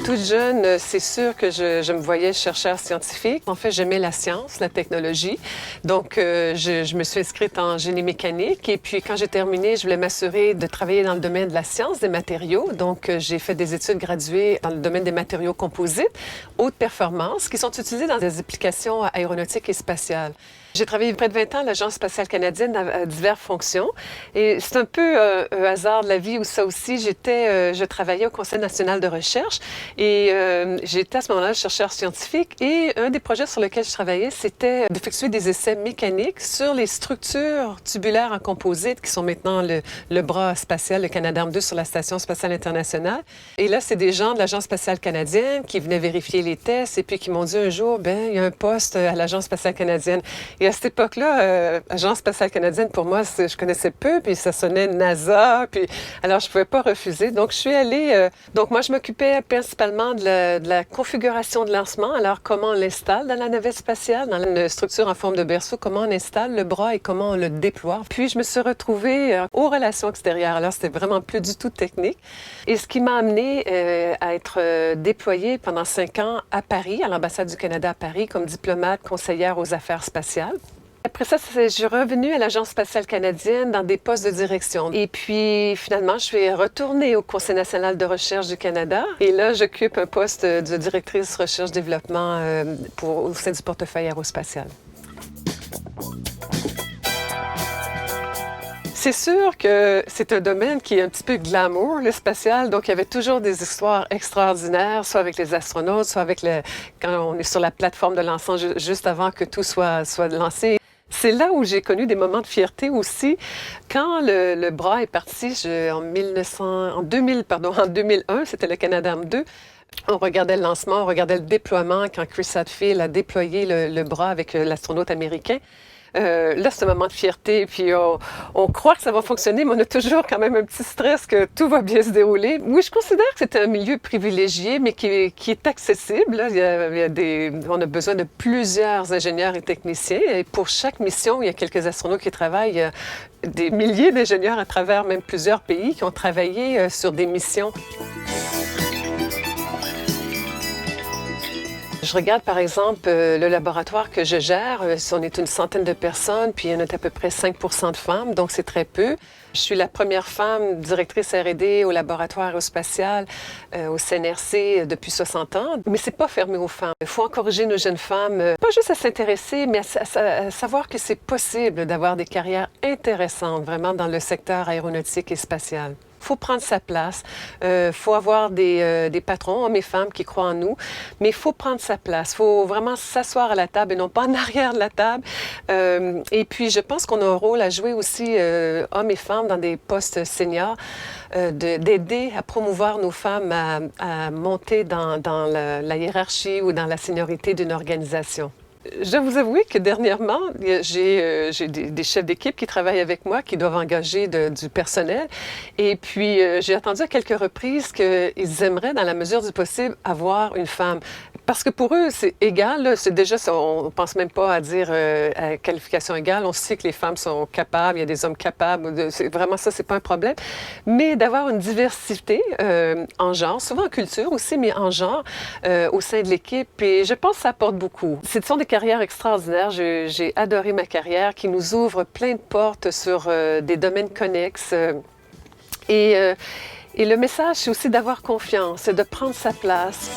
Toute jeune, c'est sûr que je me voyais chercheur scientifique. En fait, j'aimais la science, la technologie. Donc, je me suis inscrite en génie mécanique. Et puis, quand j'ai terminé, je voulais m'assurer de travailler dans le domaine de la science des matériaux. Donc, j'ai fait des études graduées dans le domaine des matériaux composites, haute performance, qui sont utilisés dans des applications aéronautiques et spatiales. J'ai travaillé près de 20 ans à l'Agence spatiale canadienne à diverses fonctions. Et c'est un peu un hasard de la vie où ça aussi, je travaillais au Conseil national de recherche et j'étais à ce moment-là chercheur scientifique. Et un des projets sur lesquels je travaillais, c'était d'effectuer des essais mécaniques sur les structures tubulaires en composite qui sont maintenant le bras spatial, le Canadarm2 sur la Station spatiale internationale. Et là, c'est des gens de l'Agence spatiale canadienne qui venaient vérifier les tests et puis qui m'ont dit un jour, ben il y a un poste à l'Agence spatiale canadienne. Et à cette époque-là, Agence spatiale canadienne, pour moi, je connaissais peu, puis ça sonnait NASA, puis alors je ne pouvais pas refuser. Donc, je suis allée... donc, moi, je m'occupais principalement de la configuration de lancement. Alors, comment on l'installe dans la navette spatiale, dans une structure en forme de berceau, comment on installe le bras et comment on le déploie. Puis, je me suis retrouvée aux relations extérieures. Alors, c'était vraiment plus du tout technique. Et ce qui m'a amenée à être déployée pendant 5 ans à Paris, à l'ambassade du Canada à Paris, comme diplomate conseillère aux affaires spatiales. Après ça, je suis revenue à l'Agence spatiale canadienne dans des postes de direction. Et puis, finalement, je suis retournée au Conseil national de recherche du Canada. Et là, j'occupe un poste de directrice recherche-développement au sein du portefeuille aérospatial. C'est sûr que c'est un domaine qui est un petit peu glamour, le spatial. Donc, il y avait toujours des histoires extraordinaires, soit avec les astronautes, soit quand on est sur la plateforme de lancement juste avant que tout soit lancé. C'est là où j'ai connu des moments de fierté aussi. Quand le bras est parti en 2001, c'était le Canadarm2. On regardait le lancement, on regardait le déploiement quand Chris Hadfield a déployé le bras avec l'astronaute américain. Là, c'est un moment de fierté, puis on croit que ça va fonctionner, mais on a toujours quand même un petit stress que tout va bien se dérouler. Oui, je considère que c'est un milieu privilégié, mais qui est accessible. Là. On a besoin de plusieurs ingénieurs et techniciens, et pour chaque mission, il y a quelques astronautes qui travaillent. Il y a des milliers d'ingénieurs à travers même plusieurs pays qui ont travaillé sur des missions. Je regarde par exemple le laboratoire que je gère. On est une centaine de personnes, puis il y en a à peu près 5% de femmes, donc c'est très peu. Je suis la première femme directrice R&D au laboratoire aérospatial au CNRC depuis 60 ans, mais c'est pas fermé aux femmes. Il faut encourager nos jeunes femmes, pas juste à s'intéresser, mais à savoir que c'est possible d'avoir des carrières intéressantes vraiment dans le secteur aéronautique et spatial. Il faut prendre sa place, faut avoir des patrons, hommes et femmes, qui croient en nous, mais il faut prendre sa place, il faut vraiment s'asseoir à la table et non pas en arrière de la table. Et puis, je pense qu'on a un rôle à jouer aussi, hommes et femmes, dans des postes seniors, d'aider à promouvoir nos femmes à monter dans la hiérarchie ou dans la seniorité d'une organisation. Je dois vous avouer que dernièrement, j'ai des chefs d'équipe qui travaillent avec moi, qui doivent engager du personnel. Et puis, j'ai entendu à quelques reprises qu'ils aimeraient, dans la mesure du possible, avoir une femme. Parce que pour eux, c'est égal. Là, c'est déjà, on ne pense même pas à dire à qualification égale. On sait que les femmes sont capables, il y a des hommes capables. Vraiment, ça, c'est pas un problème. Mais d'avoir une diversité en genre, souvent en culture aussi, mais en genre, au sein de l'équipe. Et je pense que ça apporte beaucoup. Ce sont des carrières extraordinaires. J'ai adoré ma carrière qui nous ouvre plein de portes sur des domaines connexes. Et le message, c'est aussi d'avoir confiance, c'est de prendre sa place.